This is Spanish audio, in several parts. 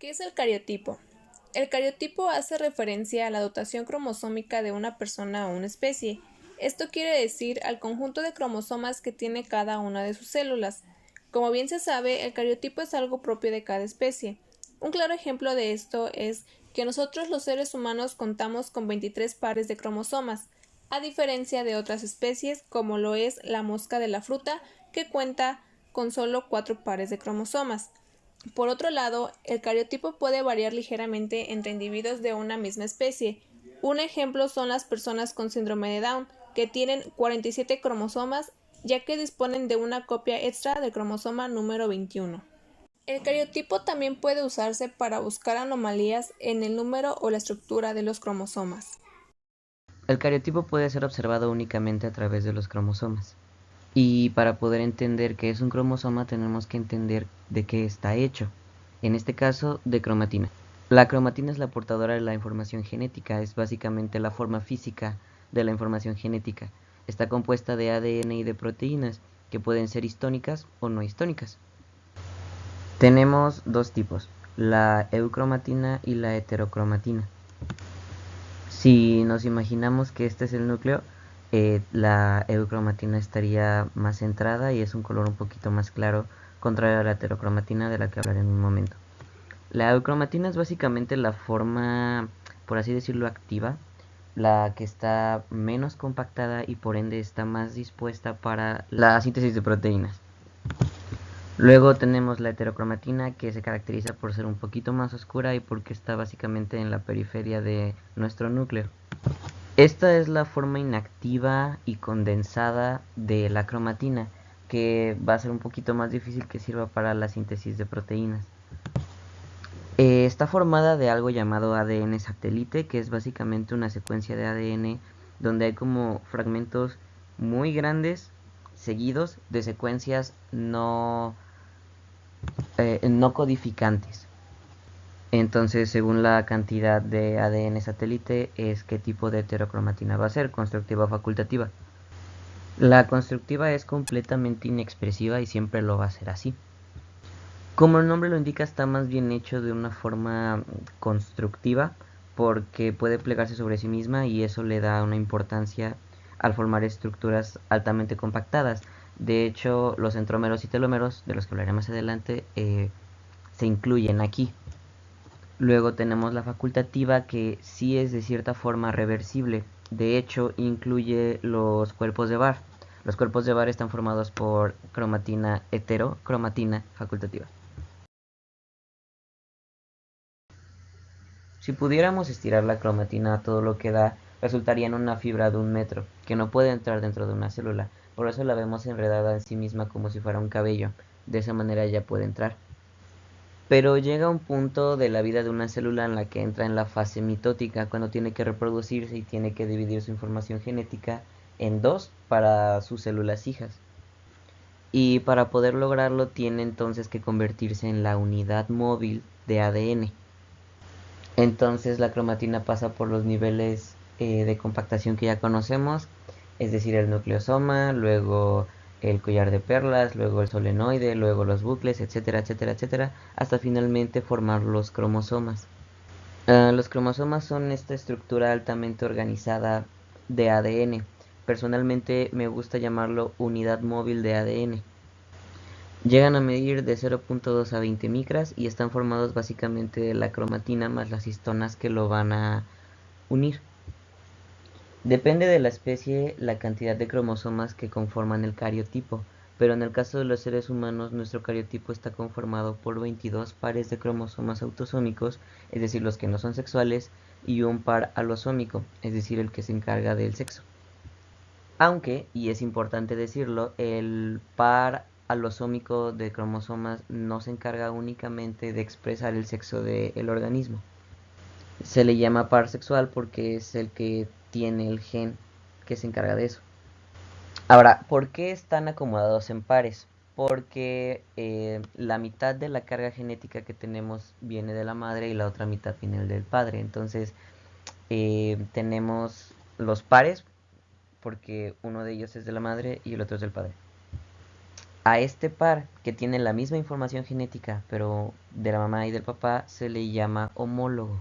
¿Qué es el cariotipo? El cariotipo hace referencia a la dotación cromosómica de una persona o una especie. Esto quiere decir al conjunto de cromosomas que tiene cada una de sus células. Como bien se sabe, el cariotipo es algo propio de cada especie. Un claro ejemplo de esto es que nosotros los seres humanos contamos con 23 pares de cromosomas, a diferencia de otras especies como lo es la mosca de la fruta, que cuenta con solo 4 pares de cromosomas. Por otro lado, el cariotipo puede variar ligeramente entre individuos de una misma especie. Un ejemplo son las personas con síndrome de Down, que tienen 47 cromosomas, ya que disponen de una copia extra del cromosoma número 21. El cariotipo también puede usarse para buscar anomalías en el número o la estructura de los cromosomas. El cariotipo puede ser observado únicamente a través de los cromosomas. Y para poder entender qué es un cromosoma tenemos que entender de qué está hecho. En este caso, de cromatina. La cromatina es la portadora de la información genética, es básicamente la forma física de la información genética. Está compuesta de ADN y de proteínas, que pueden ser histónicas o no histónicas. Tenemos dos tipos, la eucromatina y la heterocromatina. Si nos imaginamos que este es el núcleo, la eucromatina estaría más centrada y es un color un poquito más claro, contrario a la heterocromatina de la que hablaré en un momento. La eucromatina es básicamente la forma, por así decirlo, activa, la que está menos compactada y por ende está más dispuesta para la síntesis de proteínas. Luego tenemos la heterocromatina, que se caracteriza por ser un poquito más oscura y porque está básicamente en la periferia de nuestro núcleo. Esta es la forma inactiva y condensada de la cromatina, que va a ser un poquito más difícil que sirva para la síntesis de proteínas. Está formada de algo llamado ADN satélite, que es básicamente una secuencia de ADN donde hay como fragmentos muy grandes seguidos de secuencias no codificantes. Entonces, según la cantidad de ADN satélite, es qué tipo de heterocromatina va a ser, constructiva o facultativa. La constructiva es completamente inexpresiva y siempre lo va a ser así. Como el nombre lo indica, está más bien hecho de una forma constructiva porque puede plegarse sobre sí misma y eso le da una importancia al formar estructuras altamente compactadas. De hecho, los centrómeros y telómeros, de los que hablaré más adelante, se incluyen aquí. Luego tenemos la facultativa, que sí es de cierta forma reversible. De hecho, incluye los cuerpos de Barr. Los cuerpos de Barr están formados por cromatina hetero, cromatina facultativa. Si pudiéramos estirar la cromatina a todo lo que da, resultaría en una fibra de 1 metro, que no puede entrar dentro de una célula. Por eso la vemos enredada en sí misma como si fuera un cabello. De esa manera ya puede entrar. Pero llega un punto de la vida de una célula en la que entra en la fase mitótica, cuando tiene que reproducirse y tiene que dividir su información genética en dos para sus células hijas. Y para poder lograrlo tiene entonces que convertirse en la unidad móvil de ADN. Entonces la cromatina pasa por los niveles de compactación que ya conocemos, es decir, el nucleosoma, luego el collar de perlas, luego el solenoide, luego los bucles, etcétera, etcétera, etcétera, hasta finalmente formar los cromosomas. Los cromosomas son esta estructura altamente organizada de ADN. Personalmente me gusta llamarlo unidad móvil de ADN. Llegan a medir de 0.2 a 20 micras y están formados básicamente de la cromatina más las histonas que lo van a unir. Depende de la especie la cantidad de cromosomas que conforman el cariotipo, pero en el caso de los seres humanos nuestro cariotipo está conformado por 22 pares de cromosomas autosómicos, es decir, los que no son sexuales, y un par alosómico, es decir, el que se encarga del sexo. Aunque, y es importante decirlo, el par alosómico de cromosomas no se encarga únicamente de expresar el sexo del organismo. Se le llama par sexual porque es el que tiene el gen que se encarga de eso. Ahora, ¿por qué están acomodados en pares? Porque la mitad de la carga genética que tenemos viene de la madre y la otra mitad viene del padre. Entonces, tenemos los pares porque uno de ellos es de la madre y el otro es del padre. A este par, que tiene la misma información genética, pero de la mamá y del papá, se le llama homólogo.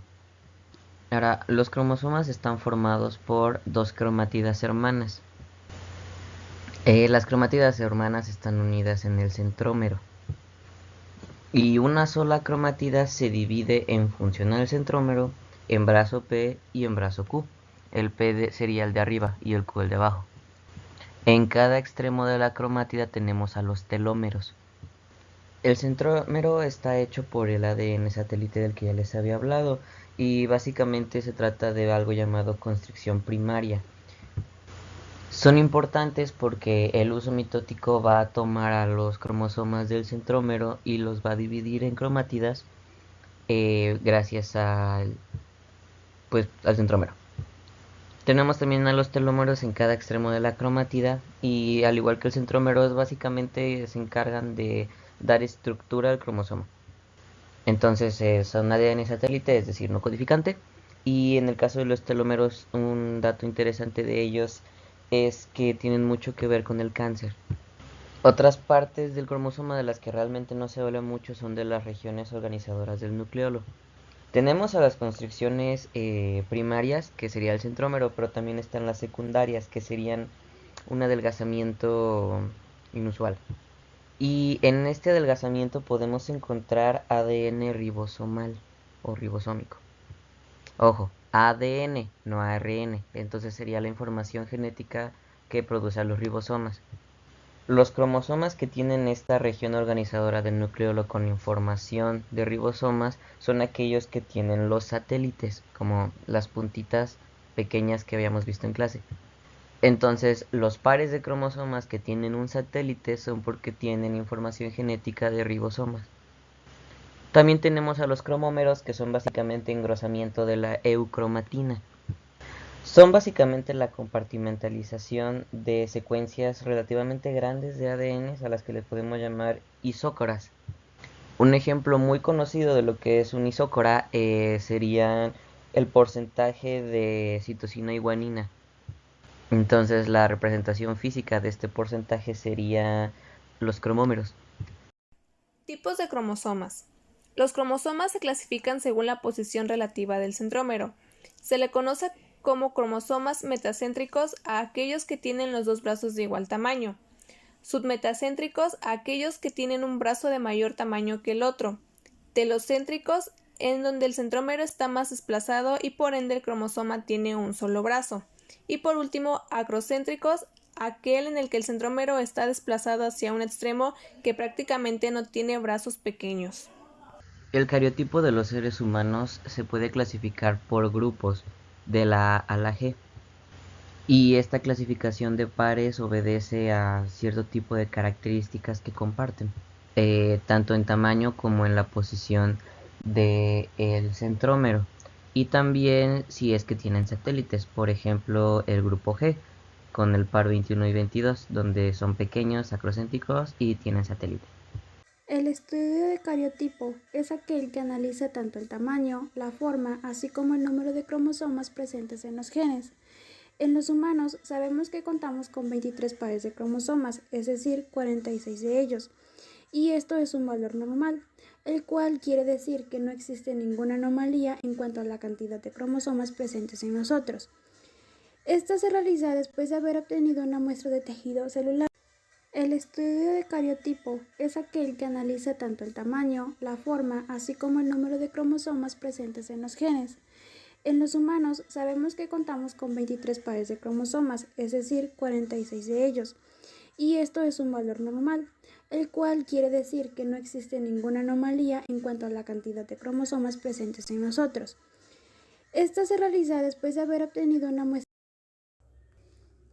Ahora, los cromosomas están formados por dos cromátidas hermanas. Las cromátidas hermanas están unidas en el centrómero. Y una sola cromátida se divide en función al centrómero, en brazo P y en brazo Q. El sería el de arriba y el Q el de abajo. En cada extremo de la cromátida tenemos a los telómeros. El centrómero está hecho por el ADN satélite del que ya les había hablado y básicamente se trata de algo llamado constricción primaria. Son importantes porque el uso mitótico va a tomar a los cromosomas del centrómero y los va a dividir en cromátidas gracias al centrómero. Tenemos también a los telómeros en cada extremo de la cromátida y al igual que el centrómero básicamente se encargan de dar estructura al cromosoma. Entonces son ADN satélite, es decir, no codificante. Y en el caso de los telómeros, un dato interesante de ellos es que tienen mucho que ver con el cáncer. Otras partes del cromosoma de las que realmente no se habla mucho son de las regiones organizadoras del nucleolo. Tenemos a las constricciones primarias, que sería el centrómero, pero también están las secundarias, que serían un adelgazamiento inusual. Y en este adelgazamiento podemos encontrar ADN ribosomal o ribosómico. Ojo, ADN, no ARN. Entonces sería la información genética que producen los ribosomas. Los cromosomas que tienen esta región organizadora del nucleolo con información de ribosomas son aquellos que tienen los satélites, como las puntitas pequeñas que habíamos visto en clase. Entonces, los pares de cromosomas que tienen un satélite son porque tienen información genética de ribosomas. También tenemos a los cromómeros, que son básicamente engrosamiento de la eucromatina. Son básicamente la compartimentalización de secuencias relativamente grandes de ADN a las que le podemos llamar isócoras. Un ejemplo muy conocido de lo que es un isócora sería el porcentaje de citosina y guanina. Entonces la representación física de este porcentaje sería los cromómeros. Tipos de cromosomas. Los cromosomas se clasifican según la posición relativa del centrómero. Se le conoce como cromosomas metacéntricos a aquellos que tienen los dos brazos de igual tamaño, submetacéntricos a aquellos que tienen un brazo de mayor tamaño que el otro, telocéntricos en donde el centrómero está más desplazado y por ende el cromosoma tiene un solo brazo, y por último acrocéntricos, aquel en el que el centrómero está desplazado hacia un extremo que prácticamente no tiene brazos pequeños. El cariotipo de los seres humanos se puede clasificar por grupos de la A a la G. Y esta clasificación de pares obedece a cierto tipo de características que comparten, tanto en tamaño como en la posición del centrómero. Y también si es que tienen satélites, por ejemplo el grupo G, con el par 21 y 22, donde son pequeños, acrocéntricos y tienen satélite. El estudio de cariotipo es aquel que analiza tanto el tamaño, la forma, así como el número de cromosomas presentes en los genes. En los humanos sabemos que contamos con 23 pares de cromosomas, es decir, 46 de ellos, y esto es un valor normal, el cual quiere decir que no existe ninguna anomalía en cuanto a la cantidad de cromosomas presentes en nosotros. Esta se realiza después de haber obtenido una muestra de tejido celular. El estudio de cariotipo es aquel que analiza tanto el tamaño, la forma, así como el número de cromosomas presentes en los genes. En los humanos sabemos que contamos con 23 pares de cromosomas, es decir, 46 de ellos, y esto es un valor normal, el cual quiere decir que no existe ninguna anomalía en cuanto a la cantidad de cromosomas presentes en nosotros. Esta se realiza después de haber obtenido una muestra.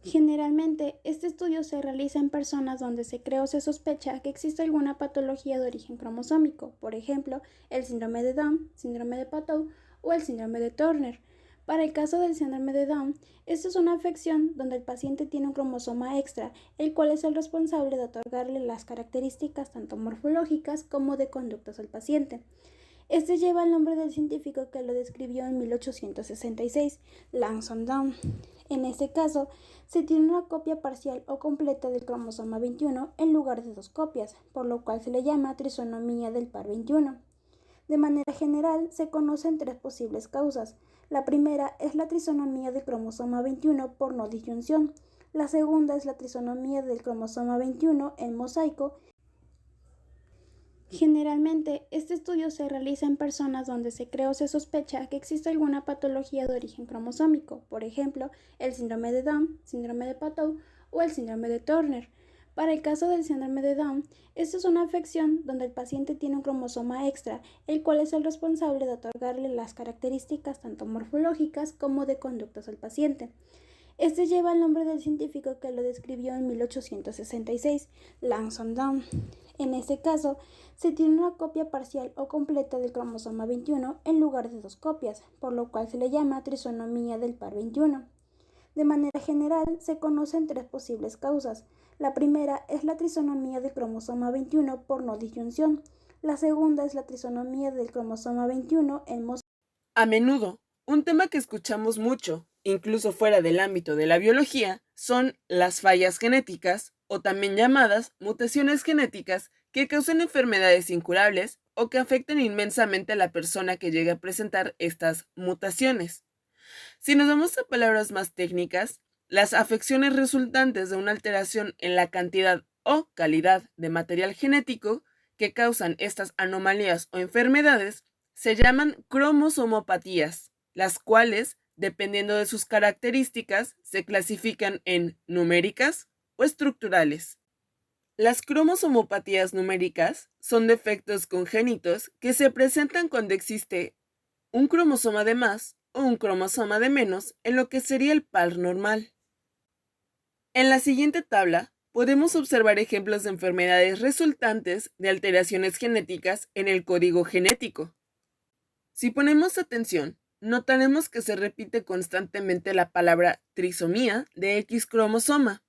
Generalmente, este estudio se realiza en personas donde se cree o se sospecha que existe alguna patología de origen cromosómico, por ejemplo, el síndrome de Down, síndrome de Patou o el síndrome de Turner. Para el caso del síndrome de Down, esto es una afección donde el paciente tiene un cromosoma extra, el cual es el responsable de otorgarle las características tanto morfológicas como de conductas al paciente. Este lleva el nombre del científico que lo describió en 1866, Langson Down. En este caso, se tiene una copia parcial o completa del cromosoma 21 en lugar de dos copias, por lo cual se le llama trisonomía del par 21. De manera general, se conocen tres posibles causas. La primera es la trisonomía del cromosoma 21 por no disyunción. La segunda es la trisonomía del cromosoma 21 en mosaico. Generalmente, este estudio se realiza en personas donde se cree o se sospecha que existe alguna patología de origen cromosómico, por ejemplo, el síndrome de Down, síndrome de Patou o el síndrome de Turner. Para el caso del síndrome de Down, esta es una afección donde el paciente tiene un cromosoma extra, el cual es el responsable de otorgarle las características tanto morfológicas como de conductas al paciente. Este lleva el nombre del científico que lo describió en 1866, Langston Down. En este caso, se tiene una copia parcial o completa del cromosoma 21 en lugar de dos copias, por lo cual se le llama trisonomía del par 21. De manera general, se conocen tres posibles causas. La primera es la trisonomía del cromosoma 21 por no disyunción. La segunda es la trisonomía del cromosoma 21 en mosaico. A menudo, un tema que escuchamos mucho, incluso fuera del ámbito de la biología, son las fallas genéticas, o también llamadas mutaciones genéticas, que causan enfermedades incurables o que afectan inmensamente a la persona que llegue a presentar estas mutaciones. Si nos vamos a palabras más técnicas, las afecciones resultantes de una alteración en la cantidad o calidad de material genético que causan estas anomalías o enfermedades se llaman cromosomopatías, las cuales, dependiendo de sus características, se clasifican en numéricas o estructurales. Las cromosomopatías numéricas son defectos congénitos que se presentan cuando existe un cromosoma de más o un cromosoma de menos en lo que sería el par normal. En la siguiente tabla podemos observar ejemplos de enfermedades resultantes de alteraciones genéticas en el código genético. Si ponemos atención, notaremos que se repite constantemente la palabra trisomía de X cromosoma.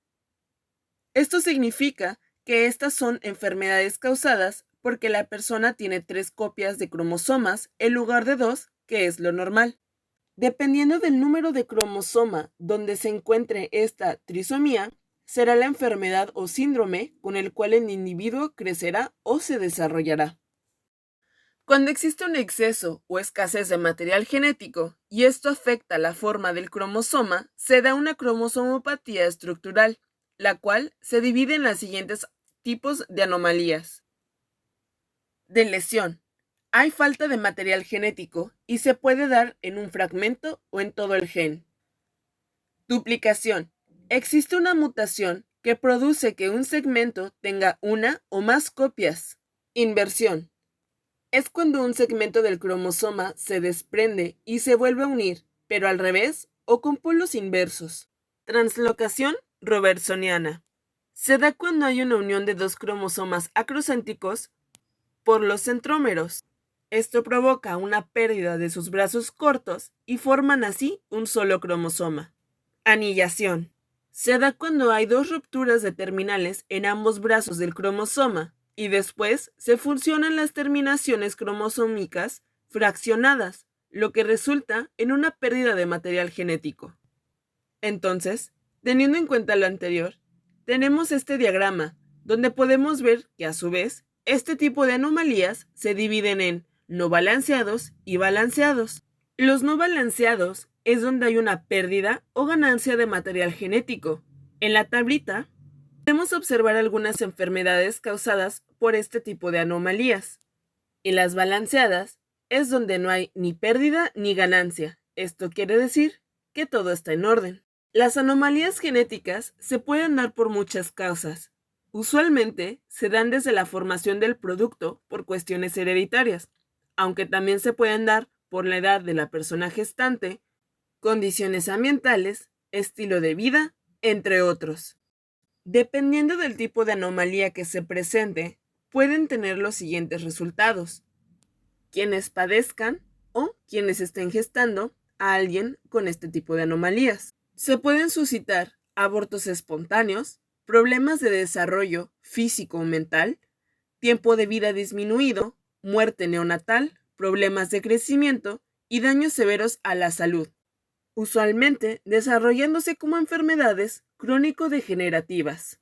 Esto significa que estas son enfermedades causadas porque la persona tiene 3 copias de cromosomas en lugar de 2, que es lo normal. Dependiendo del número de cromosoma donde se encuentre esta trisomía, será la enfermedad o síndrome con el cual el individuo crecerá o se desarrollará. Cuando existe un exceso o escasez de material genético y esto afecta la forma del cromosoma, se da una cromosomopatía estructural, la cual se divide en los siguientes tipos de anomalías. De lesión. Hay falta de material genético y se puede dar en un fragmento o en todo el gen. Duplicación. Existe una mutación que produce que un segmento tenga una o más copias. Inversión. Es cuando un segmento del cromosoma se desprende y se vuelve a unir, pero al revés o con polos inversos. Translocación robertsoniana. Se da cuando hay una unión de dos cromosomas acrocéntricos por los centrómeros. Esto provoca una pérdida de sus brazos cortos y forman así un solo cromosoma. Anillación. Se da cuando hay dos rupturas de terminales en ambos brazos del cromosoma y después se fusionan las terminaciones cromosómicas fraccionadas, lo que resulta en una pérdida de material genético. Entonces, teniendo en cuenta lo anterior, tenemos este diagrama, donde podemos ver que a su vez, este tipo de anomalías se dividen en no balanceados y balanceados. Los no balanceados es donde hay una pérdida o ganancia de material genético. En la tablita podemos observar algunas enfermedades causadas por este tipo de anomalías. Y las balanceadas es donde no hay ni pérdida ni ganancia. Esto quiere decir que todo está en orden. Las anomalías genéticas se pueden dar por muchas causas. Usualmente se dan desde la formación del producto por cuestiones hereditarias, aunque también se pueden dar por la edad de la persona gestante, condiciones ambientales, estilo de vida, entre otros. Dependiendo del tipo de anomalía que se presente, pueden tener los siguientes resultados. Quienes padezcan o quienes estén gestando a alguien con este tipo de anomalías. Se pueden suscitar abortos espontáneos, problemas de desarrollo físico o mental, tiempo de vida disminuido, muerte neonatal, problemas de crecimiento y daños severos a la salud. usualmente desarrollándose como enfermedades crónico-degenerativas.